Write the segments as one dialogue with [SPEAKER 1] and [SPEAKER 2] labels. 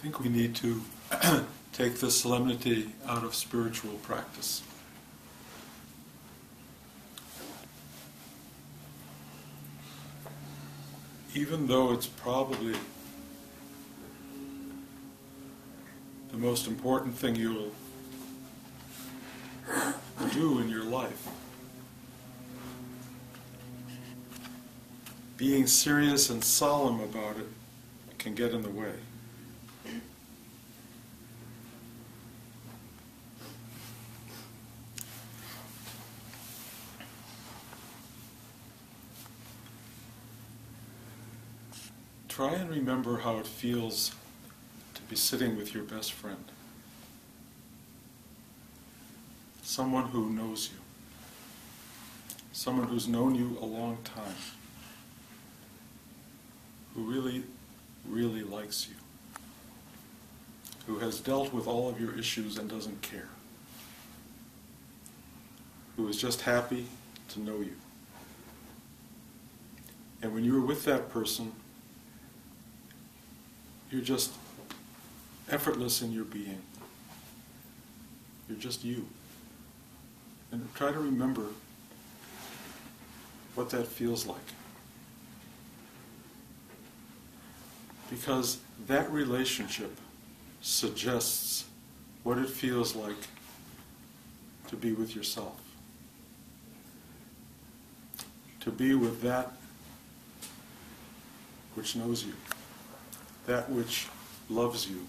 [SPEAKER 1] think we need to take the solemnity out of spiritual practice. Even though it's probably the most important thing you'll do in your life, being serious and solemn about it can get in the way. Try and remember how it feels to be sitting with your best friend. Someone who knows you. Someone who's known you a long time. Who really, really likes you. Who has dealt with all of your issues and doesn't care. Who is just happy to know you. And when you're with that person, you're just effortless in your being. You're just you. And try to remember what that feels like. Because that relationship suggests what it feels like to be with yourself. To be with that which knows you. That which loves you,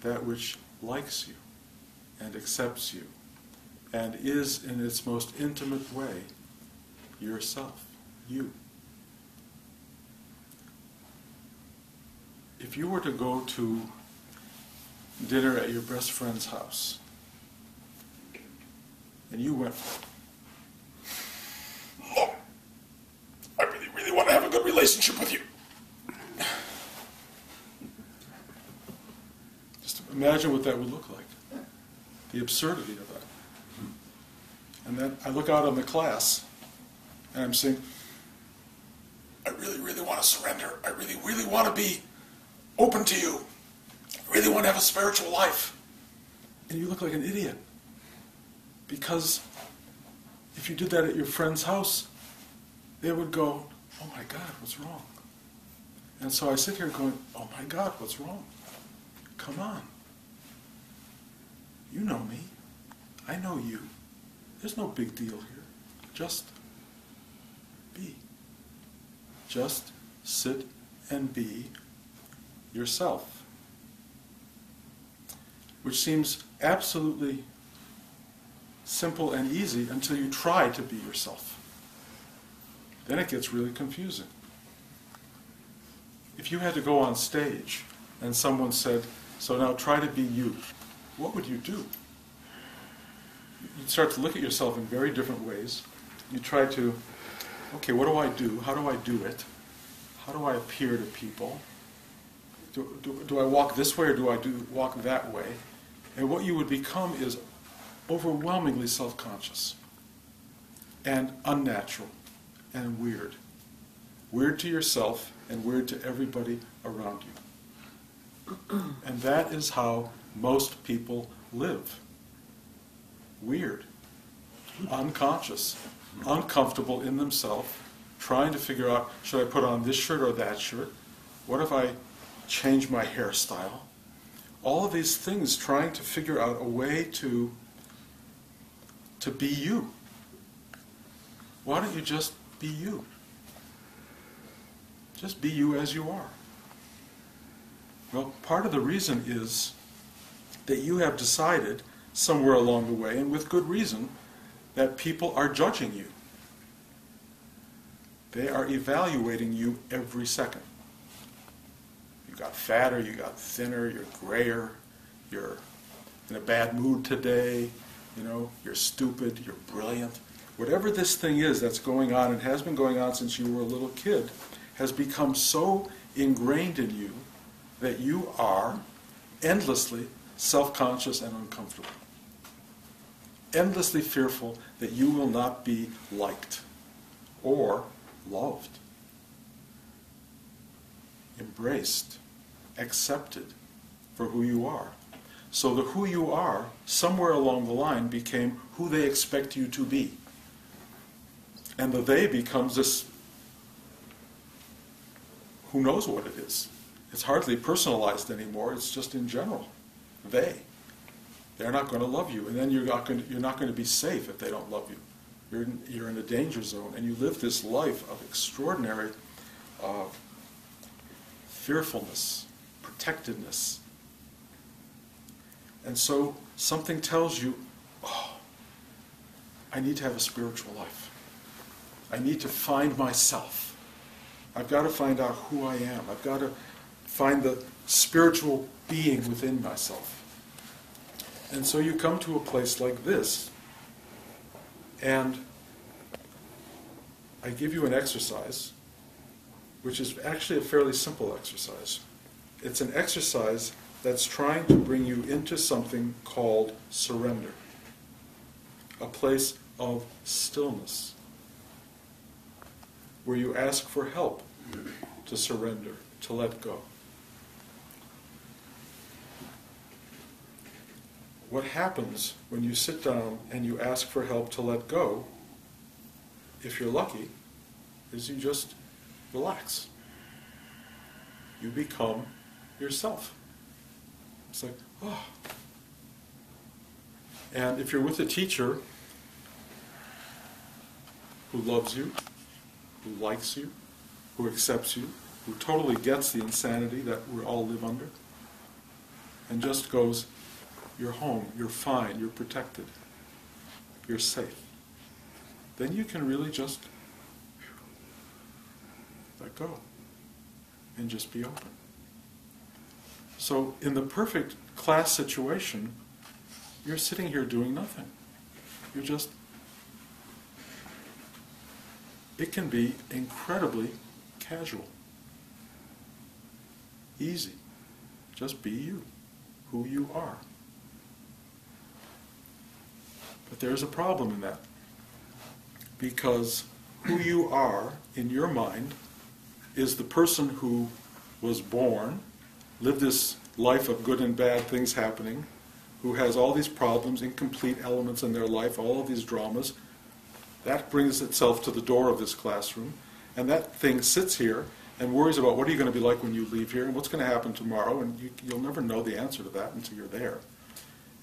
[SPEAKER 1] that which likes you and accepts you, and is in its most intimate way yourself, you. If you were to go to dinner at your best friend's house, and you went, "Look, I really, really want to have a good relationship with you." Imagine what that would look like. The absurdity of that. And then I look out on the class and I'm saying, I really, really want to surrender. I really, really want to be open to you. I really want to have a spiritual life. And you look like an idiot. Because if you did that at your friend's house, they would go, "Oh my God, what's wrong?" And so I sit here going, "Oh my God, what's wrong? Come on. You know me. I know you. There's no big deal here. Just be. Just sit and be yourself." Which seems absolutely simple and easy until you try to be yourself. Then it gets really confusing. If you had to go on stage and someone said, "So now try to be you," what would you do? You'd start to look at yourself in very different ways. You try to, okay, what do I do? How do I do it? How do I appear to people? Do I walk this way or do I walk that way? And what you would become is overwhelmingly self-conscious and unnatural and weird. Weird to yourself and weird to everybody around you. And that is how most people live. Weird, unconscious, uncomfortable in themselves, trying to figure out, should I put on this shirt or that shirt? What if I change my hairstyle? All of these things, trying to figure out a way to be you. Why don't you just be you? Just be you as you are. Well, part of the reason is that you have decided somewhere along the way, and with good reason, that people are judging you. They are evaluating you every second. You got fatter, you got thinner, you're grayer, you're in a bad mood today, you're stupid, you're brilliant. Whatever this thing is that's going on, and has been going on since you were a little kid, has become so ingrained in you that you are endlessly self-conscious and uncomfortable. Endlessly fearful that you will not be liked or loved, embraced, accepted, for who you are. So the who you are, somewhere along the line, became who they expect you to be. And the they becomes this, who knows what it is. It's hardly personalized anymore, it's just in general. They. They're not going to love you, and then you're not going to be safe if they don't love you. You're in a danger zone, and you live this life of extraordinary fearfulness, protectedness. And so something tells you, oh, I need to have a spiritual life. I need to find myself. I've got to find out who I am. I've got to find the spiritual being within myself. And so you come to a place like this, and I give you an exercise, which is actually a fairly simple exercise. It's an exercise that's trying to bring you into something called surrender, a place of stillness, where you ask for help to surrender, to let go. What happens when you sit down and you ask for help to let go, if you're lucky, is you just relax. You become yourself. It's like, oh. And if you're with a teacher who loves you, who likes you, who accepts you, who totally gets the insanity that we all live under, and just goes, you're home, you're fine, you're protected, you're safe, then you can really just let go and just be open. So in the perfect class situation, you're sitting here doing nothing. You're just... It can be incredibly casual, easy. Just be you, who you are. But there's a problem in that, because who you are in your mind is the person who was born, lived this life of good and bad things happening, who has all these problems, incomplete elements in their life, all of these dramas. That brings itself to the door of this classroom, and that thing sits here and worries about what are you going to be like when you leave here, and what's going to happen tomorrow, and you'll never know the answer to that until you're there.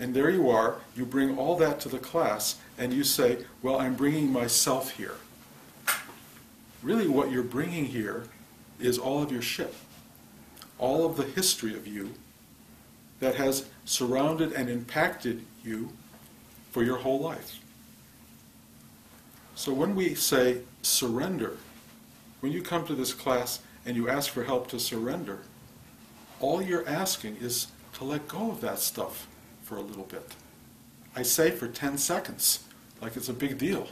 [SPEAKER 1] And there you are, you bring all that to the class, and you say, well, I'm bringing myself here. Really what you're bringing here is all of your shit. All of the history of you that has surrounded and impacted you for your whole life. So when we say surrender, when you come to this class and you ask for help to surrender, all you're asking is to let go of that stuff for a little bit. I say for 10 seconds, like it's a big deal.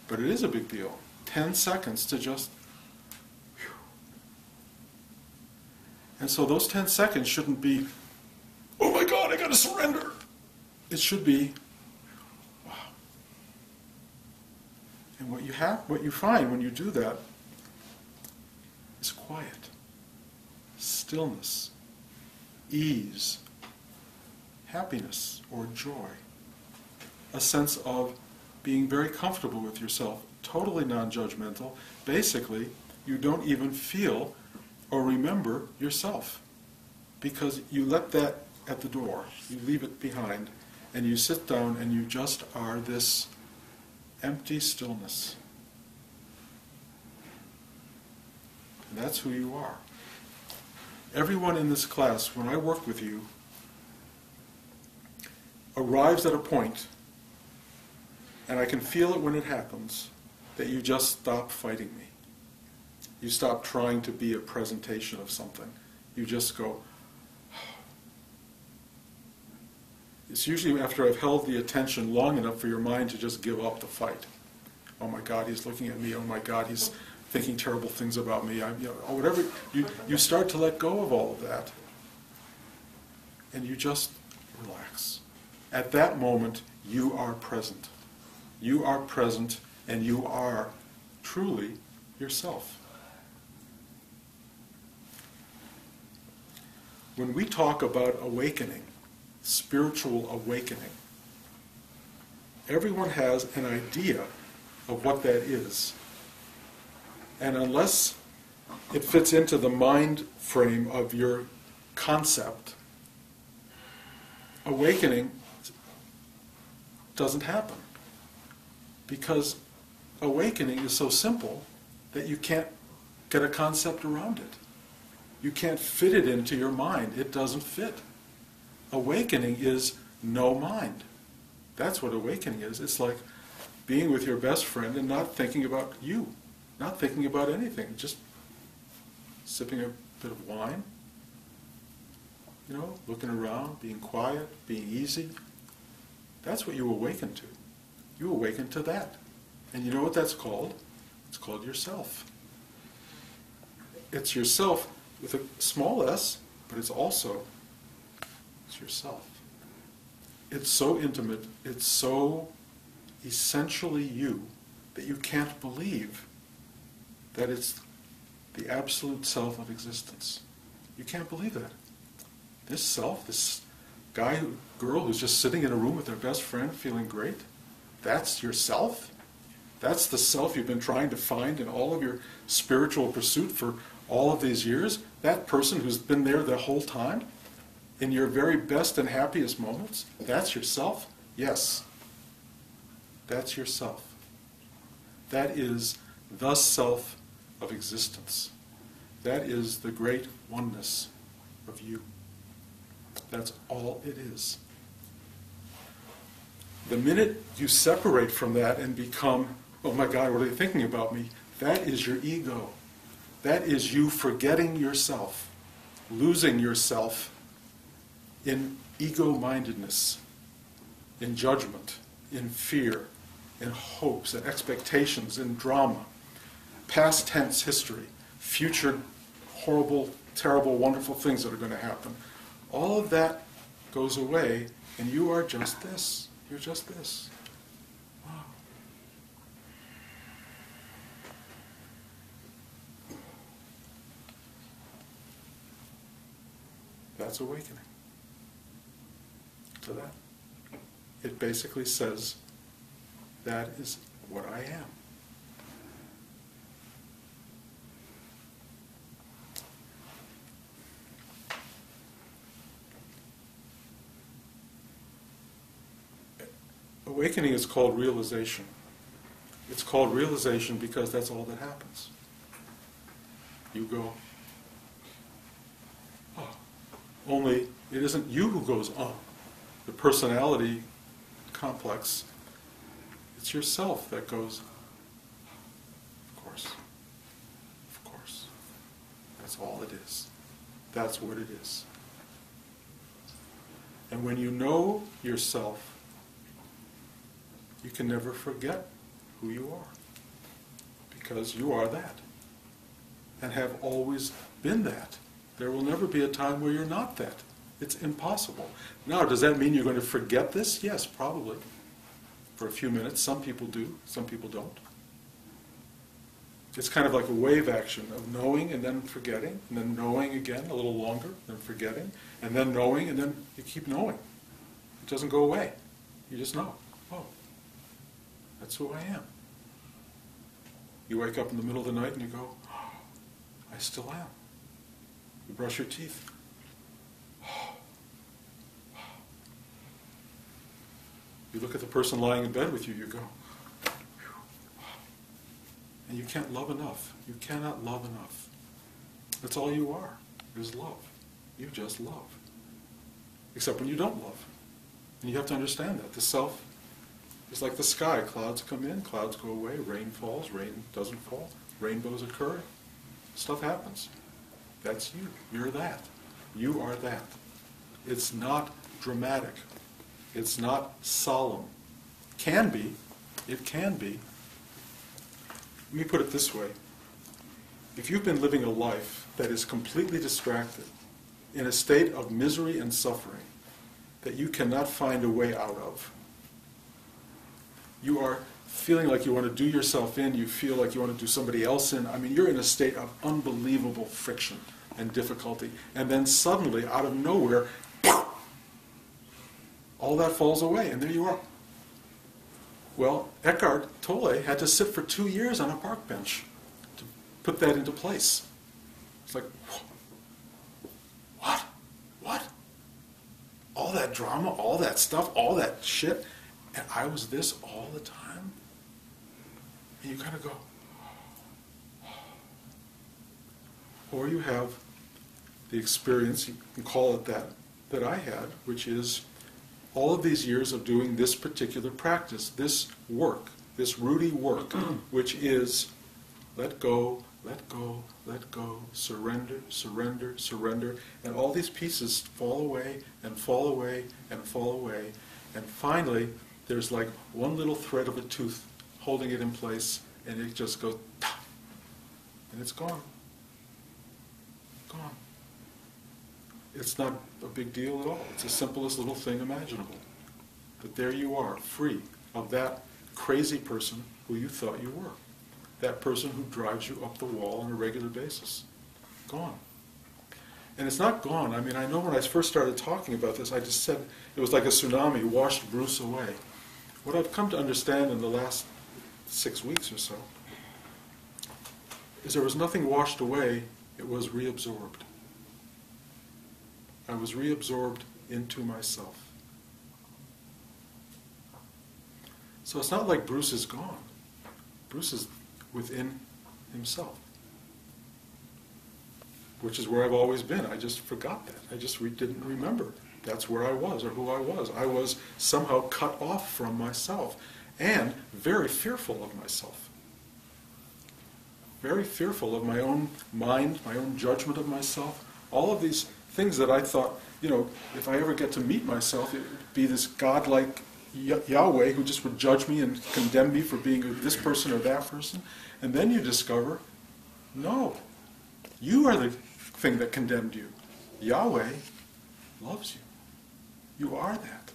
[SPEAKER 1] But it is a big deal. 10 seconds to just... Whew. And so those 10 seconds shouldn't be, oh my God, I got to surrender. It should be, wow. And what you find when you do that is quiet, stillness, ease, happiness or joy, a sense of being very comfortable with yourself, totally non-judgmental. Basically, you don't even feel or remember yourself, because you let that at the door, you leave it behind, and you sit down and you just are this empty stillness. And that's who you are. Everyone in this class, when I work with you, arrives at a point, and I can feel it when it happens, that you just stop fighting me. You stop trying to be a presentation of something. You just go... It's usually after I've held the attention long enough for your mind to just give up the fight. Oh my God, he's looking at me. Oh my God, he's thinking terrible things about me. Or whatever. You start to let go of all of that, and you just relax. At that moment, you are present. You are present, and you are truly yourself. when we talk about awakening, spiritual awakening, everyone has an idea of what that is. And unless it fits into the mind frame of your concept, awakening doesn't happen. Because awakening is so simple that you can't get a concept around it. You can't fit it into your mind. It doesn't fit. Awakening is no mind. That's what awakening is. It's like being with your best friend and not thinking about you, not thinking about anything, just sipping a bit of wine, looking around, being quiet, being easy. That's what you awaken to. You awaken to that. And you know what that's called? It's called yourself. It's yourself with a small s, but it's yourself. It's so intimate, it's so essentially you that you can't believe that it's the absolute self of existence. You can't believe that. This self, this girl who's just sitting in a room with their best friend feeling great, that's yourself? That's the self you've been trying to find in all of your spiritual pursuit for all of these years? That person who's been there the whole time? In your very best and happiest moments? That's yourself? Yes. That's yourself. That is the self of existence. That is the great oneness of you. That's all it is. The minute you separate from that and become, oh my God, what are they thinking about me? That is your ego. That is you forgetting yourself, losing yourself in ego-mindedness, in judgment, in fear, in hopes, in expectations, in drama, past tense history, future horrible, terrible, wonderful things that are going to happen. All of that goes away, and you are just this. You're just this. Wow. That's awakening to that. It basically says, that is what I am. Awakening is called realization. It's called realization because that's all that happens. You go, oh. Only it isn't you who goes, oh. The personality complex, it's yourself that goes, of course. Of course. That's all it is. That's what it is. And when you know yourself, you can never forget who you are. Because you are that. And have always been that. There will never be a time where you're not that. It's impossible. Now, does that mean you're going to forget this? Yes, probably. For a few minutes. Some people do, some people don't. It's kind of like a wave action of knowing and then forgetting, and then knowing again a little longer, then forgetting, and then knowing, and then you keep knowing. It doesn't go away. You just know. Oh, that's who I am. You wake up in the middle of the night and you go, oh, I still am. You brush your teeth. You look at the person lying in bed with you, you go, and you can't love enough. You cannot love enough. That's all you are, is love. You just love. Except when you don't love. And you have to understand that. The self is like the sky. Clouds come in, clouds go away, rain falls, rain doesn't fall, rainbows occur, stuff happens. That's you. You're that. You are that. It's not dramatic. It's not solemn. Can be. It can be. Let me put it this way. If you've been living a life that is completely distracted, in a state of misery and suffering, that you cannot find a way out of, you are feeling like you want to do yourself in, you feel like you want to do somebody else in, I mean, you're in a state of unbelievable friction. and difficulty. And then suddenly, out of nowhere, all that falls away, and there you are. Well, Eckhart Tolle had to sit for 2 years on a park bench to put that into place. It's like, what? What? All that drama, all that stuff, all that shit, and I was this all the time? And you kind of go, or you have the experience, you can call it that I had, which is all of these years of doing this particular practice, this work, this Rudy work, which is let go, let go, let go, surrender, surrender, surrender, and all these pieces fall away and fall away and fall away, and finally there's like one little thread of a tooth holding it in place, and it just goes, and it's gone. Gone. It's not a big deal at all. It's the simplest little thing imaginable. But there you are, free of that crazy person who you thought you were. That person who drives you up the wall on a regular basis. Gone. And it's not gone. I mean, I know when I first started talking about this, I just said it was like a tsunami washed Bruce away. What I've come to understand in the last 6 weeks or so is there was nothing washed away, it was reabsorbed. I was reabsorbed into myself. So it's not like Bruce is gone. Bruce is within himself, which is where I've always been. I just forgot that. I just didn't remember that's where I was or who I was. I was somehow cut off from myself and very fearful of myself. Very fearful of my own mind, my own judgment of myself, all of these things that I thought, if I ever get to meet myself, it would be this godlike Yahweh who just would judge me and condemn me for being this person or that person. And then you discover, no, you are the thing that condemned you. Yahweh loves you. You are that.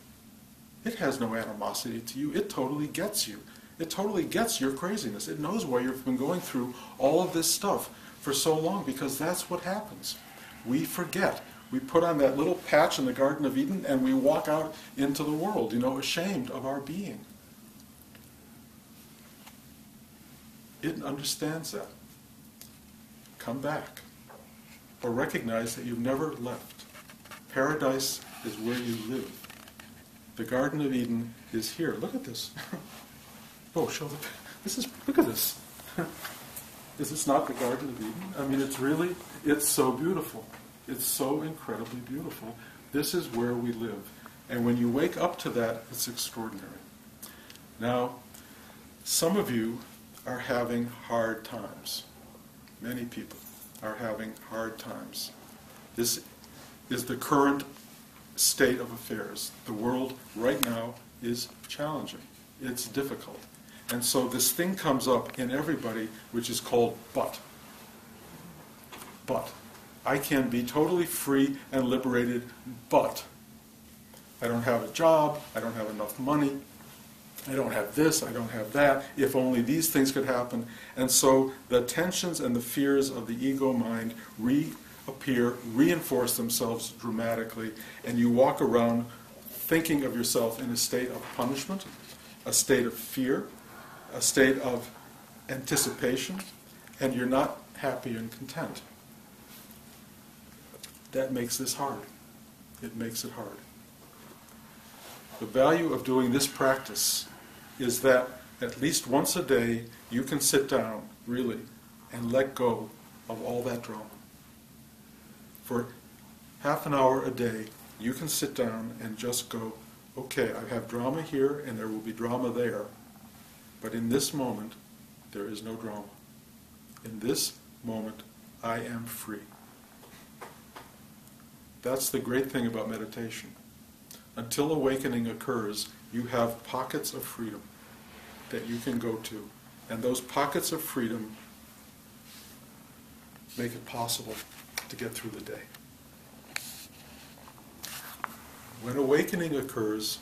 [SPEAKER 1] It has no animosity to you. It totally gets you. It totally gets your craziness. It knows why you've been going through all of this stuff for so long, because that's what happens. We forget. We put on that little patch in the Garden of Eden and we walk out into the world, ashamed of our being. It understands that. Come back. Or recognize that you've never left. Paradise is where you live. The Garden of Eden is here. Look at this. Oh, look at this. Is this not the Garden of Eden? I mean, it's so beautiful. It's so incredibly beautiful. This is where we live. And when you wake up to that, it's extraordinary. Now, some of you are having hard times. Many people are having hard times. This is the current state of affairs. The world right now is challenging. It's difficult. And so this thing comes up in everybody, which is called but. But. I can be totally free and liberated, but I don't have a job, I don't have enough money, I don't have this, I don't have that, if only these things could happen. And so the tensions and the fears of the ego mind reappear, reinforce themselves dramatically, and you walk around thinking of yourself in a state of punishment, a state of fear, a state of anticipation, and you're not happy and content. That makes this hard. It makes it hard. The value of doing this practice is that at least once a day you can sit down, really, and let go of all that drama. For half an hour a day, you can sit down and just go, okay, I have drama here and there will be drama there, but in this moment, there is no drama. In this moment, I am free. That's the great thing about meditation. Until awakening occurs, you have pockets of freedom that you can go to. And those pockets of freedom make it possible to get through the day. When awakening occurs,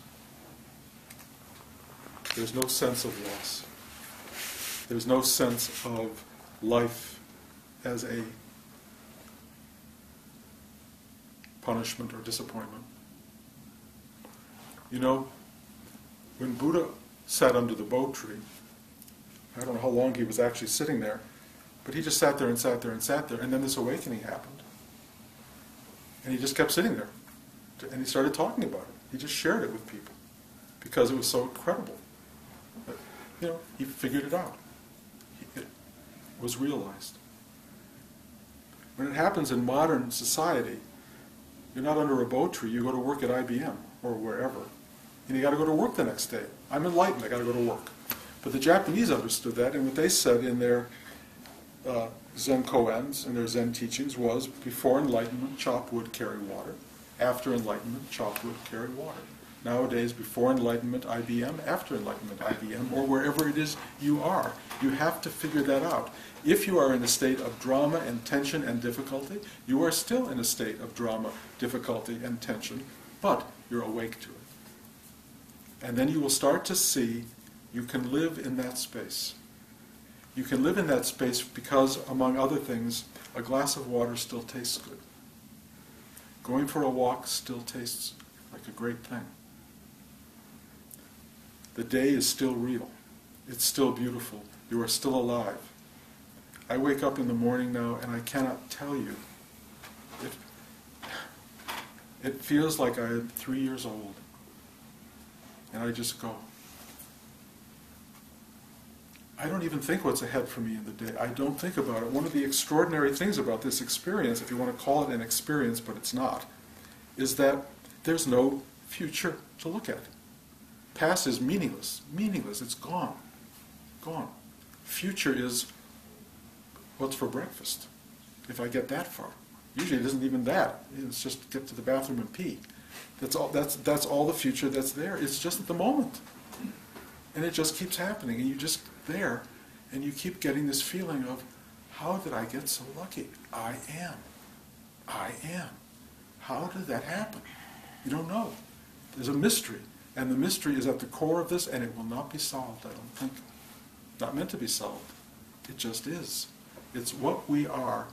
[SPEAKER 1] there's no sense of loss. There's no sense of life as a punishment or disappointment. You know, when Buddha sat under the Bo tree, I don't know how long he was actually sitting there, but he just sat there and sat there and sat there, and then this awakening happened. And he just kept sitting there. And he started talking about it. He just shared it with people because it was so incredible. But, you know, he figured it out. It was realized. When it happens in modern society, you're not under a Bo tree, you go to work at IBM or wherever, and you got to go to work the next day. I'm enlightened, I got to go to work. But the Japanese understood that, and what they said in their Zen koans and their Zen teachings was, before enlightenment, chop wood, carry water. After enlightenment, chop wood, carry water. Nowadays, before enlightenment, IBM. After enlightenment, IBM. Or wherever it is you are. You have to figure that out. If you are in a state of drama and tension and difficulty, you are still in a state of drama, difficulty, and tension, but you're awake to it. And then you will start to see you can live in that space. You can live in that space because, among other things, a glass of water still tastes good. Going for a walk still tastes like a great thing. The day is still real. It's still beautiful. You are still alive. I wake up in the morning now and I cannot tell you. It feels like I am 3 years old. And I just go. I don't even think what's ahead for me in the day. I don't think about it. One of the extraordinary things about this experience, if you want to call it an experience, but it's not, is that there's no future to look at. Past is meaningless. Meaningless. It's gone. Gone. Future is what's for breakfast, if I get that far. Usually it isn't even that. It's just get to the bathroom and pee. That's all the future that's there. It's just at the moment. And it just keeps happening, and you just there, and you keep getting this feeling of, how did I get so lucky? I am. I am. How did that happen? You don't know. There's a mystery, and the mystery is at the core of this, and it will not be solved, I don't think. Not meant to be solved. It just is. It's what we are.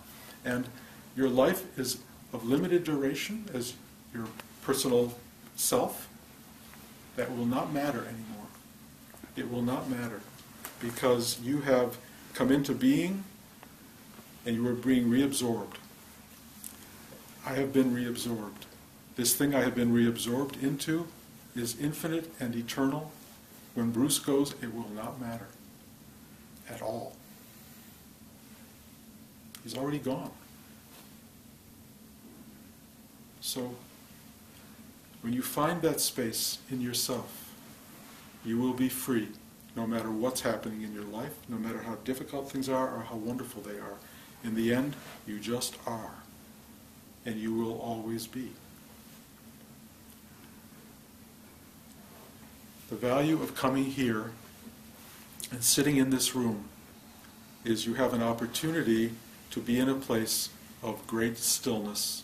[SPEAKER 1] And your life is of limited duration as your personal self. That will not matter anymore. It will not matter, because you have come into being and you are being reabsorbed. I have been reabsorbed. This thing I have been reabsorbed into is infinite and eternal. When Bruce goes, it will not matter at all. He's already gone. So, when you find that space in yourself, you will be free, no matter what's happening in your life, no matter how difficult things are or how wonderful they are. In the end, you just are, and you will always be. The value of coming here and sitting in this room is you have an opportunity to be in a place of great stillness,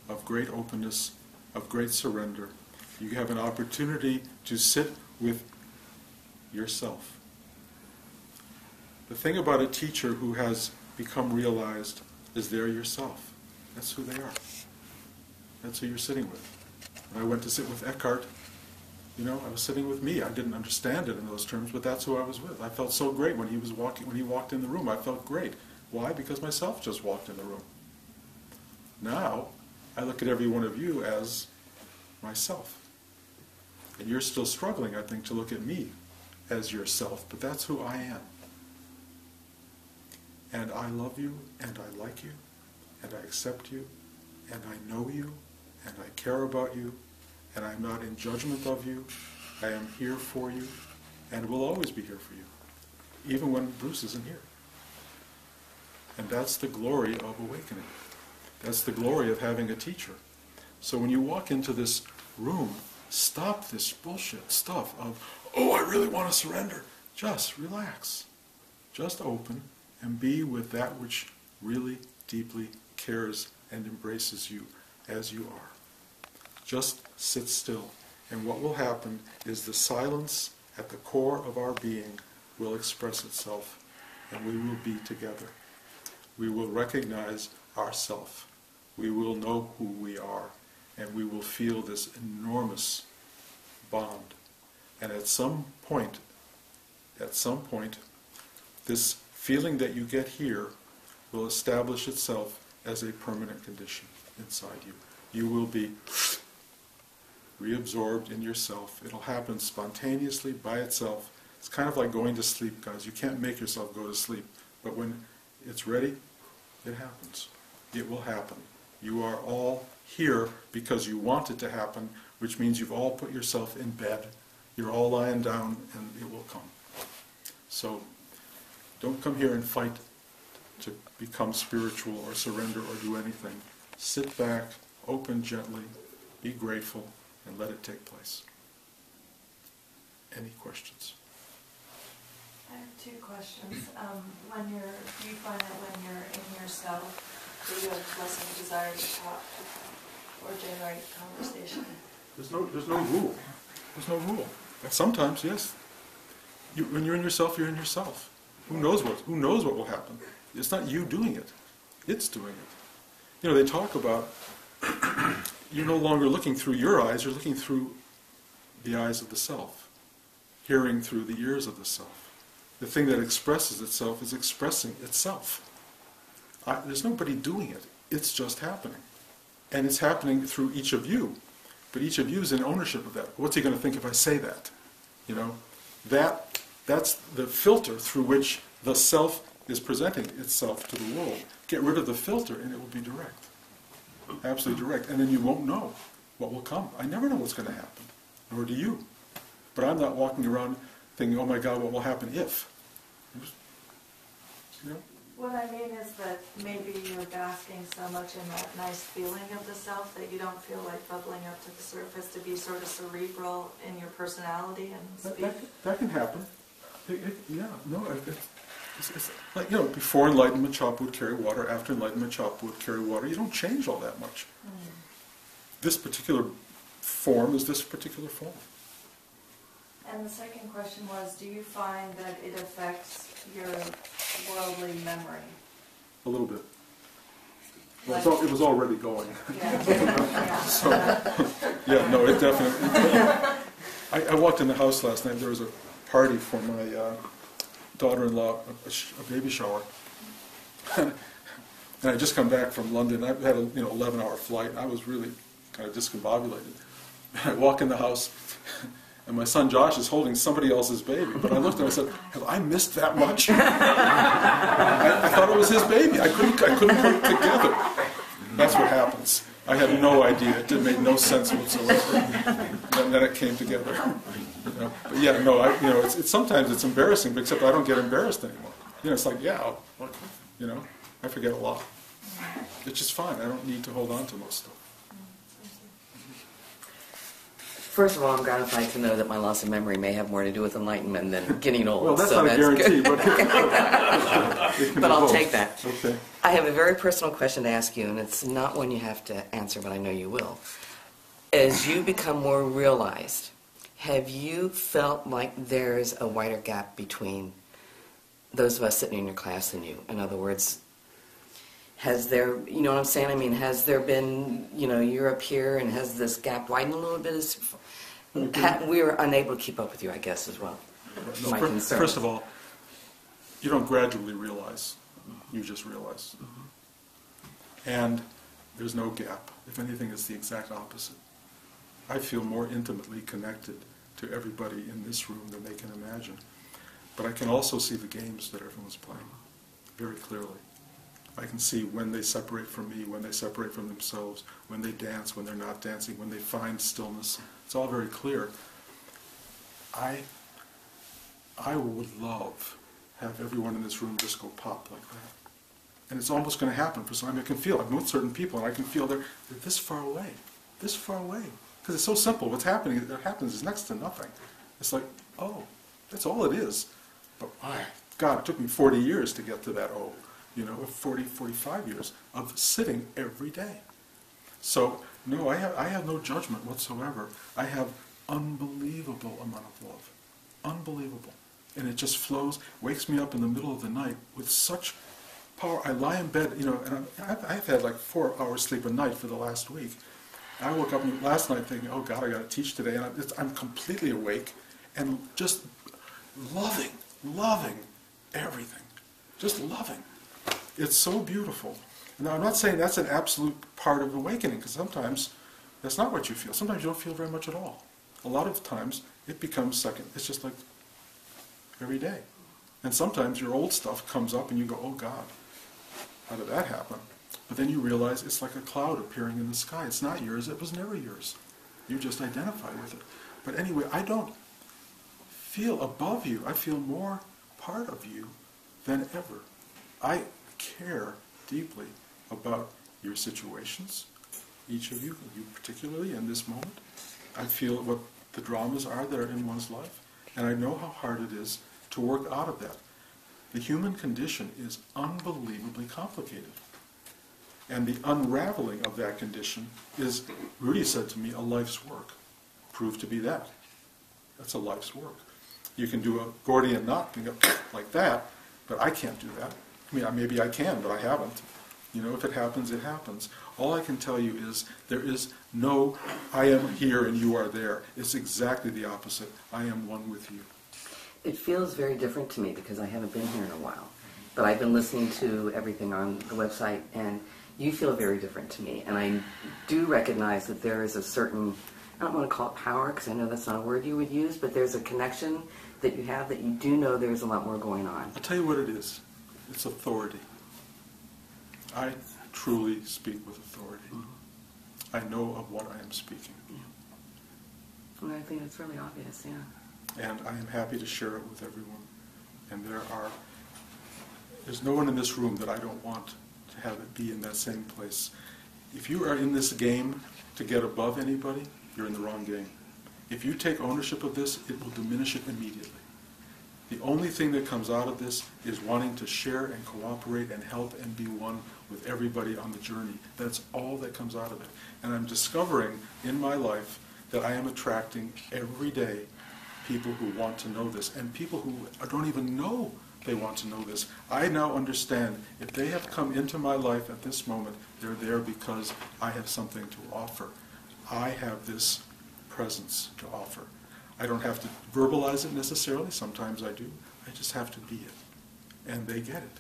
[SPEAKER 1] of great openness, of great surrender. You have an opportunity to sit with yourself. The thing about a teacher who has become realized is they're yourself. That's who they are. That's who you're sitting with. When I went to sit with Eckhart, you know, I was sitting with me. I didn't understand it in those terms, but that's who I was with. I felt so great when he walked in the room. I felt great. Why? Because myself just walked in the room. Now, I look at every one of you as myself. And you're still struggling, I think, to look at me as yourself, but that's who I am. And I love you, and I like you, and I accept you, and I know you, and I care about you, and I'm not in judgment of you. I am here for you, and will always be here for you, even when Bruce isn't here. And that's the glory of awakening. That's the glory of having a teacher. So when you walk into this room, stop this bullshit stuff of, oh, I really want to surrender. Just relax. Just open and be with that which really deeply cares and embraces you as you are. Just sit still. And what will happen is the silence at the core of our being will express itself, and we will be together. We will recognize ourself. We will know who we are, and we will feel this enormous bond. And at some point, this feeling that you get here will establish itself as a permanent condition inside you. You will be reabsorbed in yourself. It'll happen spontaneously by itself. It's kind of like going to sleep, guys. You can't make yourself go to sleep. But when it's ready, it happens. It will happen. You are all here because you want it to happen, which means you've all put yourself in bed. You're all lying down, and it will come. So don't come here and fight to become spiritual or surrender or do anything. Sit back, open gently, be grateful, and let it take place. Any questions?
[SPEAKER 2] I have two questions. Do you find that when you're in yourself, do you have less of a desire to talk or generate conversation?
[SPEAKER 1] There's no rule. There's no rule. Sometimes, yes. When you're in yourself, you're in yourself. Who knows what will happen? It's not you doing it. It's doing it. They talk about you're no longer looking through your eyes, you're looking through the eyes of the self, hearing through the ears of the self. The thing that expresses itself is expressing itself. There's nobody doing it. It's just happening. And it's happening through each of you. But each of you is in ownership of that. What's he going to think if I say that? That's the filter through which the self is presenting itself to the world. Get rid of the filter and it will be direct. Absolutely direct. And then you won't know what will come. I never know what's going to happen. Nor do you. But I'm not walking around thinking, oh my God, what will happen if?
[SPEAKER 2] What I mean is that maybe you're basking so much in that nice feeling of the self that you don't feel like bubbling up to the surface to be sort of cerebral in your personality and speak.
[SPEAKER 1] That can happen. It's like, before enlightenment, chop wood, carry water. After enlightenment, chop wood, carry water. You don't change all that much. This particular form is this particular form.
[SPEAKER 2] And the second question was, do you find that it affects your worldly memory?
[SPEAKER 1] A little bit. Well, it was already going. It definitely... I walked in the house last night. There was a party for my daughter-in-law, a baby shower. And I just come back from London. I had an 11-hour flight. I was really kind of discombobulated. I walk in the house, and my son Josh is holding somebody else's baby. But I looked at him and said, have I missed that much? I thought it was his baby. I couldn't put it together. That's what happens. I had no idea. It made no sense whatsoever. And then it came together. But sometimes it's embarrassing, except I don't get embarrassed anymore. It's like, I forget a lot. It's just fine. I don't need to hold on to most stuff.
[SPEAKER 3] First of all, I'm gratified to know that my loss of memory may have more to do with enlightenment than getting old.
[SPEAKER 1] Well, that's not a guarantee, but
[SPEAKER 3] I'll take that.
[SPEAKER 1] Okay.
[SPEAKER 3] I have a very personal question to ask you, and it's not one you have to answer, but I know you will. As you become more realized, have you felt like there's a wider gap between those of us sitting in your class and you? In other words, has there, you know what I'm saying? I mean, has there been, you're up here, and has this gap widened a little bit? We were unable to keep up with you, I guess, as well. My concern.
[SPEAKER 1] First of all, you don't gradually realize. You just realize. And there's no gap. If anything, it's the exact opposite. I feel more intimately connected to everybody in this room than they can imagine. But I can also see the games that everyone's playing very clearly. I can see when they separate from me, when they separate from themselves, when they dance, when they're not dancing, when they find stillness. It's all very clear. I would love to have everyone in this room just go pop like that. And it's almost going to happen for some time. I can feel it. I'm with certain people, and I can feel they're this far away. Because it's so simple. What's happening, that happens is next to nothing. It's like, oh, that's all it is. But my God, it took me 40 years to get to that 40, 45 years of sitting every day. So, no, I have no judgment whatsoever. I have unbelievable amount of love. Unbelievable. And it just flows, wakes me up in the middle of the night with such power. I lie in bed, and I've had like 4 hours sleep a night for the last week. I woke up last night thinking, oh God, I got to teach today, and I'm completely awake and just loving everything, just loving. It's so beautiful. Now, I'm not saying that's an absolute part of awakening, because sometimes that's not what you feel. Sometimes you don't feel very much at all. A lot of times it becomes second. It's just like every day. And sometimes your old stuff comes up and you go, oh God, how did that happen? But then you realize it's like a cloud appearing in the sky. It's not yours. It was never yours. You just identify with it. But anyway, I don't feel above you. I feel more part of you than ever. I care deeply about your situations, each of you particularly in this moment. I feel what the dramas are that are in one's life, and I know how hard it is to work out of that. The human condition is unbelievably complicated. And the unraveling of that condition is, Rudy said to me, a life's work. Proved to be that. That's a life's work. You can do a Gordian knot and go like that, but I can't do that. I mean, maybe I can, but I haven't. You know, if it happens, it happens. All I can tell you is there is no, I am here and you are there. It's exactly the opposite. I am one with you.
[SPEAKER 3] It feels very different to me because I haven't been here in a while. But I've been listening to everything on the website, and you feel very different to me. And I do recognize that there is a certain, I don't want to call it power, because I know that's not a word you would use, but there's a connection that you have that you do know there's a lot more going on.
[SPEAKER 1] I'll tell you what it is. It's authority. I truly speak with authority. Mm-hmm. I know of what I am speaking.
[SPEAKER 3] Yeah. Well, I think it's really obvious, yeah.
[SPEAKER 1] And I am happy to share it with everyone. And there's no one in this room that I don't want to have it be in that same place. If you are in this game to get above anybody, you're in the wrong game. If you take ownership of this, it will diminish it immediately. The only thing that comes out of this is wanting to share and cooperate and help and be one with everybody on the journey. That's all that comes out of it. And I'm discovering in my life that I am attracting every day people who want to know this, and people who don't even know they want to know this. I now understand if they have come into my life at this moment, they're there because I have something to offer. I have this presence to offer. I don't have to verbalize it necessarily. Sometimes I do. I just have to be it. And they get it.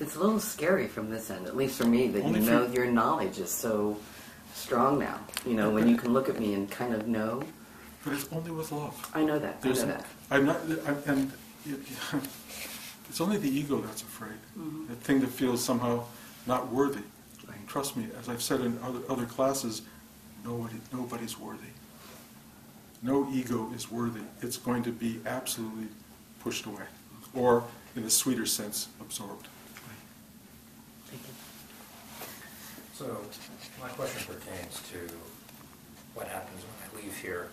[SPEAKER 3] It's a little scary from this end, at least for me, that
[SPEAKER 1] Only
[SPEAKER 3] you know your knowledge is so strong now. You know, when you can look at me and kind of know.
[SPEAKER 1] But it's only with love.
[SPEAKER 3] I know that.
[SPEAKER 1] It's only the ego that's afraid.
[SPEAKER 3] Mm-hmm.
[SPEAKER 1] That thing that feels somehow not worthy.
[SPEAKER 3] Right.
[SPEAKER 1] Trust me, as I've said in other classes, nobody's worthy. No ego is worthy. It's going to be absolutely pushed away, or in a sweeter sense, absorbed.
[SPEAKER 3] Thank you.
[SPEAKER 4] So my question pertains to what happens when I leave here.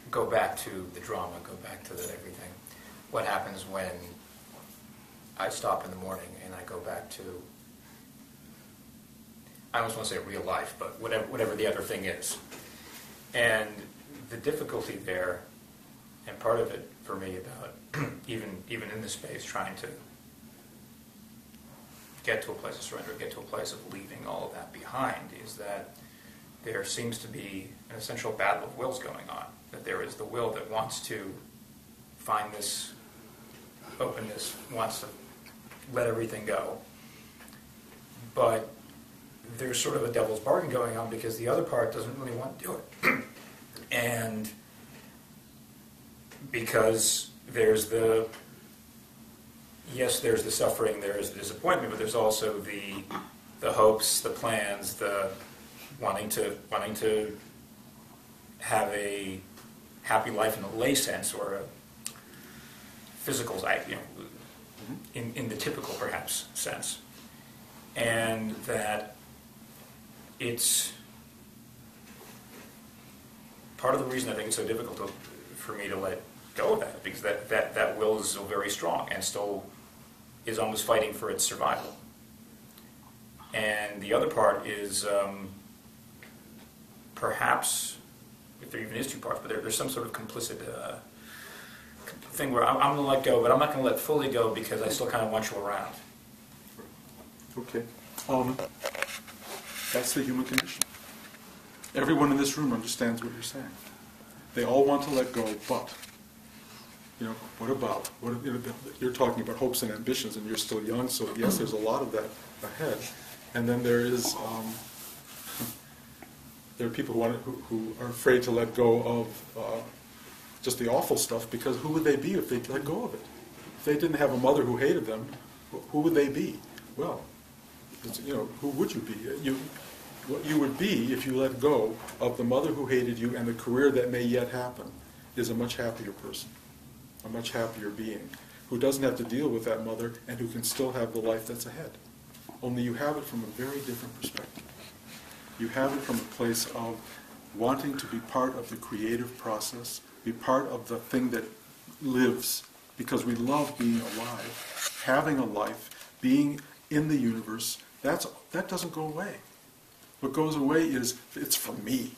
[SPEAKER 4] Go back to the drama, go back to the everything. What happens when I stop in the morning and I go back to, I almost want to say real life, but whatever the other thing is. And the difficulty there, and part of it for me about even in this space, trying to get to a place of surrender, get to a place of leaving all of that behind, is that there seems to be an essential battle of wills going on. That there is the will that wants to find this openness, wants to let everything go. But there's sort of a devil's bargain going on because the other part doesn't really want to do it. And because there's the suffering, there's the disappointment, but there's also the hopes, the plans, the wanting to have a happy life in a lay sense, or a physical life, in the typical perhaps sense. And that it's part of the reason I think it's so difficult for me to let go of that, because that will is still very strong and still is almost fighting for its survival. And the other part is perhaps, if there even is two parts, but there's some sort of complicit thing where I'm going to let go, but I'm not going to let fully go because I still kind of want you around.
[SPEAKER 1] Okay. That's the human condition. Everyone in this room understands what you're saying. They all want to let go, but, what about? You're talking about hopes and ambitions, and you're still young, so yes, there's a lot of that ahead. And then there is, there are people who are afraid to let go of just the awful stuff, because who would they be if they let go of it? If they didn't have a mother who hated them, who would they be? Well, who would you be? What you would be if you let go of the mother who hated you and the career that may yet happen is a much happier person, a much happier being, who doesn't have to deal with that mother and who can still have the life that's ahead. Only you have it from a very different perspective. You have it from a place of wanting to be part of the creative process, be part of the thing that lives, because we love being alive, having a life, being in the universe. That doesn't go away. What goes away is, it's for me.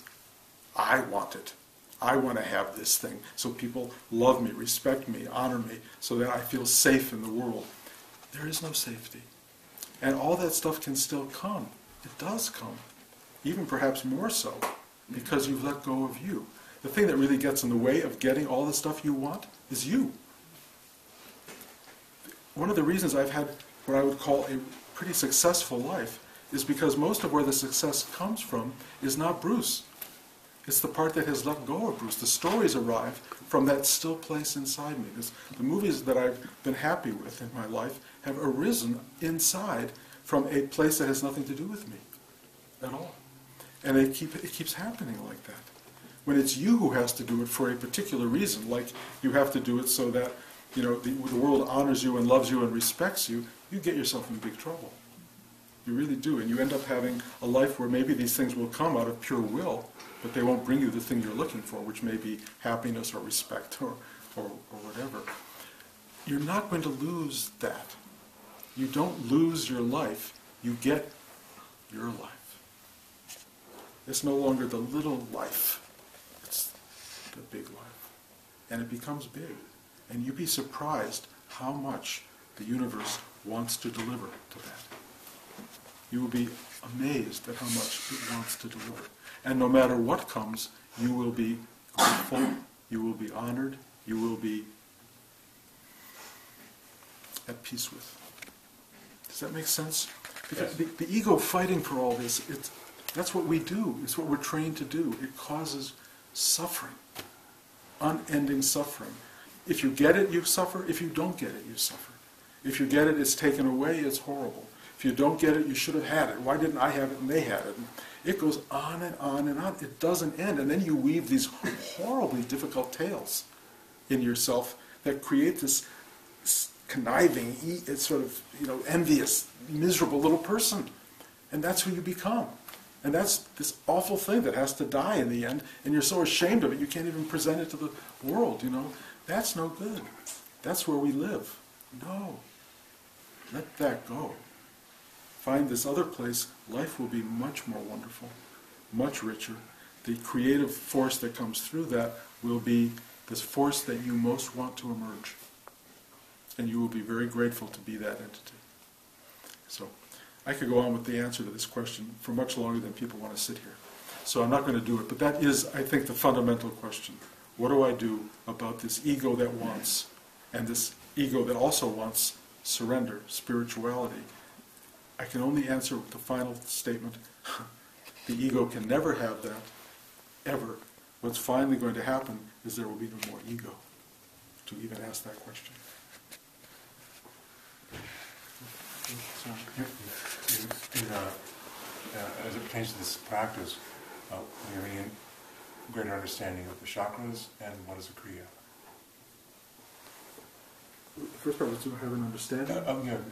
[SPEAKER 1] I want it. I want to have this thing so people love me, respect me, honor me, so that I feel safe in the world. There is no safety. And all that stuff can still come. It does come. Even perhaps more so, because you've let go of you. The thing that really gets in the way of getting all the stuff you want is you. One of the reasons I've had what I would call a pretty successful life is because most of where the success comes from is not Bruce. It's the part that has let go of Bruce. The stories arrive from that still place inside me. The movies that I've been happy with in my life have arisen inside from a place that has nothing to do with me at all. And it keeps happening like that. When it's you who has to do it for a particular reason, like you have to do it so that the world honors you and loves you and respects you, you get yourself in big trouble. You really do, and you end up having a life where maybe these things will come out of pure will, but they won't bring you the thing you're looking for, which may be happiness or respect or whatever. You're not going to lose that. You don't lose your life, you get your life. It's no longer the little life, it's the big life. And it becomes big. And you'd be surprised how much the universe wants to deliver to that. You will be amazed at how much it wants to deliver. And no matter what comes, you will be grateful, you will be honored, you will be at peace with. Does that make sense? Because
[SPEAKER 4] yes.
[SPEAKER 1] the ego fighting for all this, that's what we do. It's what we're trained to do. It causes suffering, unending suffering. If you get it, you suffer. If you don't get it, you suffer. If you get it, it's taken away, it's horrible. If you don't get it, you should have had it. Why didn't I have it and they had it? And it goes on and on and on. It doesn't end. And then you weave these horribly difficult tales in yourself that create this conniving, sort of, envious, miserable little person. And that's who you become. And that's this awful thing that has to die in the end. And you're so ashamed of it, you can't even present it to the world, That's no good. That's where we live. No. Let that go. Find this other place, life will be much more wonderful, much richer. The creative force that comes through that will be this force that you most want to emerge. And you will be very grateful to be that entity. So, I could go on with the answer to this question for much longer than people want to sit here. So I'm not going to do it, but that is, I think, the fundamental question. What do I do about this ego that wants, and this ego that also wants surrender, spirituality? I can only answer with the final statement. The ego can never have that, ever. What's finally going to happen is there will be no more ego to even ask that question.
[SPEAKER 5] As it pertains to this practice, we're having a greater understanding of the chakras and what is a kriya.
[SPEAKER 1] The first part was to have an understanding?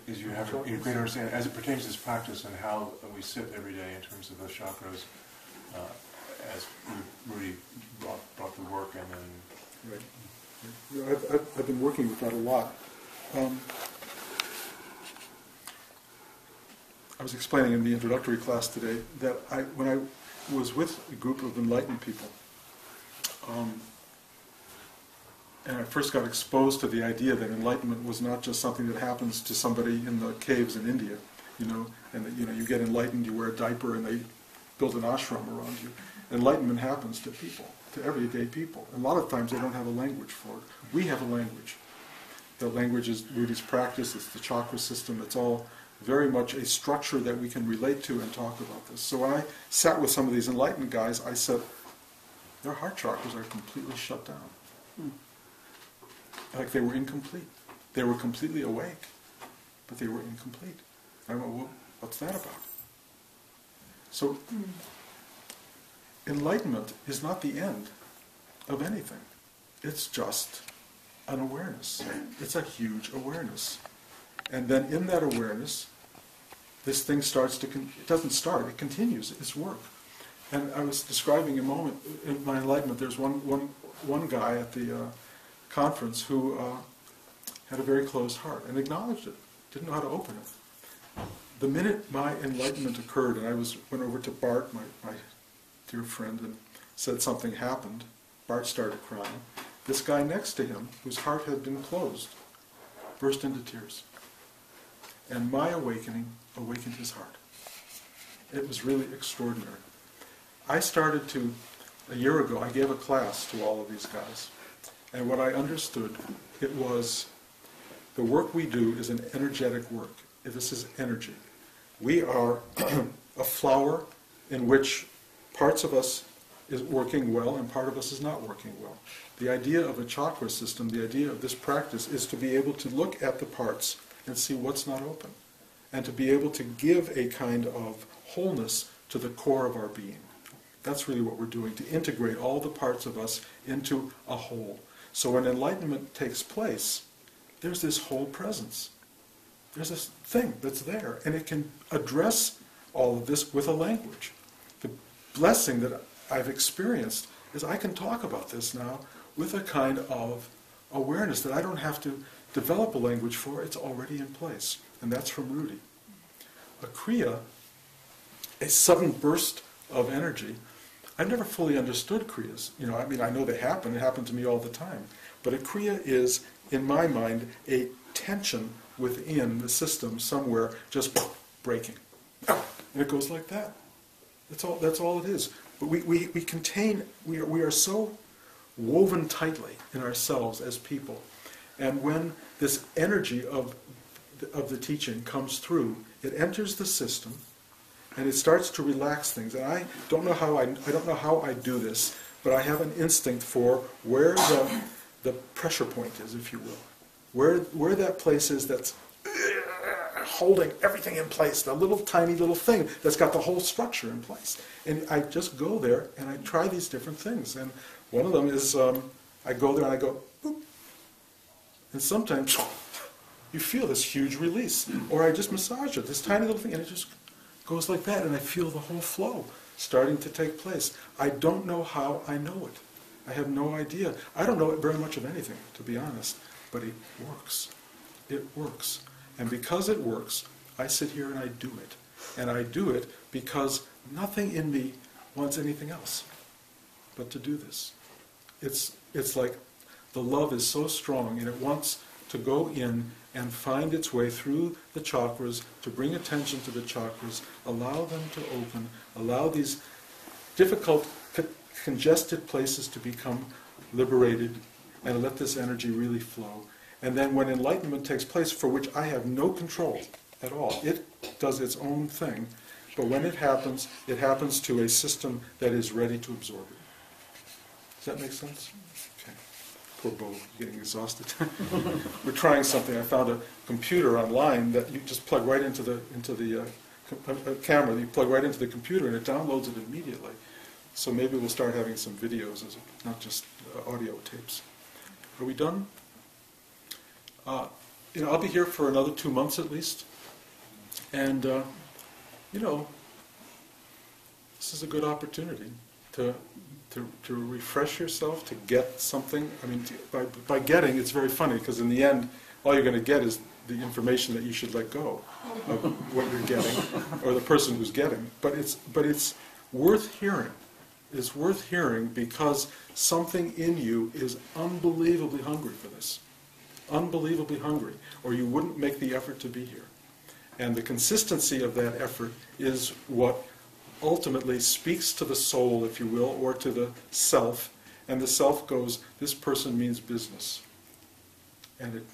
[SPEAKER 5] Is you have a greater understanding as it pertains to this practice and how we sit every day in terms of the chakras, as Rudy brought the work in. And
[SPEAKER 1] Right. I've been working with that a lot. I was explaining in the introductory class today that when I was with a group of enlightened people, and I first got exposed to the idea that enlightenment was not just something that happens to somebody in the caves in India. and you get enlightened, you wear a diaper, and they build an ashram around you. Enlightenment happens to people, to everyday people. And a lot of times they don't have a language for it. We have a language. The language is Rudy's practice, it's the chakra system, it's all very much a structure that we can relate to and talk about this. So when I sat with some of these enlightened guys, I said, their heart chakras are completely shut down. Like they were incomplete. They were completely awake, but they were incomplete. I went, well, what's that about? So, enlightenment is not the end of anything. It's just an awareness. It's a huge awareness. And then in that awareness, this thing starts to, it doesn't start, it continues its work. And I was describing a moment in my enlightenment, there's one guy at the conference who had a very closed heart and acknowledged it, didn't know how to open it. The minute my enlightenment occurred, and I went over to Bart, my dear friend, and said something happened, Bart started crying. This guy next to him, whose heart had been closed, burst into tears. And my awakening awakened his heart. It was really extraordinary. I started to, a year ago, I gave a class to all of these guys. And what I understood, it was the work we do is an energetic work. This is energy. We are a flower in which parts of us is working well and part of us is not working well. The idea of a chakra system, the idea of this practice is to be able to look at the parts and see what's not open, and to be able to give a kind of wholeness to the core of our being. That's really what we're doing, to integrate all the parts of us into a whole. So when enlightenment takes place, there's this whole presence. There's this thing that's there, and it can address all of this with a language. The blessing that I've experienced is I can talk about this now with a kind of awareness that I don't have to develop a language for, it's already in place. And that's from Rudy. A kriya, a sudden burst of energy. I've never fully understood kriyas. I know they happen. It happened to me all the time. But a kriya is, in my mind, a tension within the system somewhere just breaking. And it goes like that. That's all it is. But we are so woven tightly in ourselves as people. And when this energy of the teaching comes through, it enters the system, and it starts to relax things. And I don't know how I do this, but I have an instinct for where the pressure point is, if you will, where that place is that's holding everything in place, the little tiny little thing that's got the whole structure in place. And I just go there and I try these different things. And one of them is I go there and I go, boop. And sometimes you feel this huge release. Or I just massage it, this tiny little thing, and it just goes like that, and I feel the whole flow starting to take place. I don't know how I know it. I have no idea. I don't know very much of anything, to be honest, but it works. It works. And because it works, I sit here and I do it. And I do it because nothing in me wants anything else but to do this. It's like the love is so strong, and it wants to go in and find its way through the chakras, to bring attention to the chakras, allow them to open, allow these difficult, congested places to become liberated, and let this energy really flow. And then when enlightenment takes place, for which I have no control at all, it does its own thing, but when it happens to a system that is ready to absorb it. Does that make sense? Okay. Poor Bo, getting exhausted. We're trying something. I found a computer online that you just plug right into the camera. You plug right into the computer and it downloads it immediately. So maybe we'll start having some videos, not just audio tapes. Are we done? I'll be here for another 2 months at least. And, this is a good opportunity to refresh yourself, to get something. I mean, by getting, it's very funny, because in the end, all you're going to get is the information that you should let go of what you're getting, or the person who's getting. But it's worth hearing. It's worth hearing because something in you is unbelievably hungry for this. Unbelievably hungry, or you wouldn't make the effort to be here. And the consistency of that effort is what ultimately speaks to the soul, if you will, or to the self. And the self goes, this person means business. And it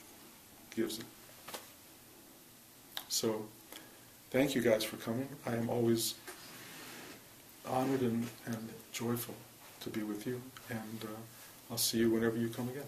[SPEAKER 1] gives it. So, thank you guys for coming. I am always honored and joyful to be with you. And I'll see you whenever you come again.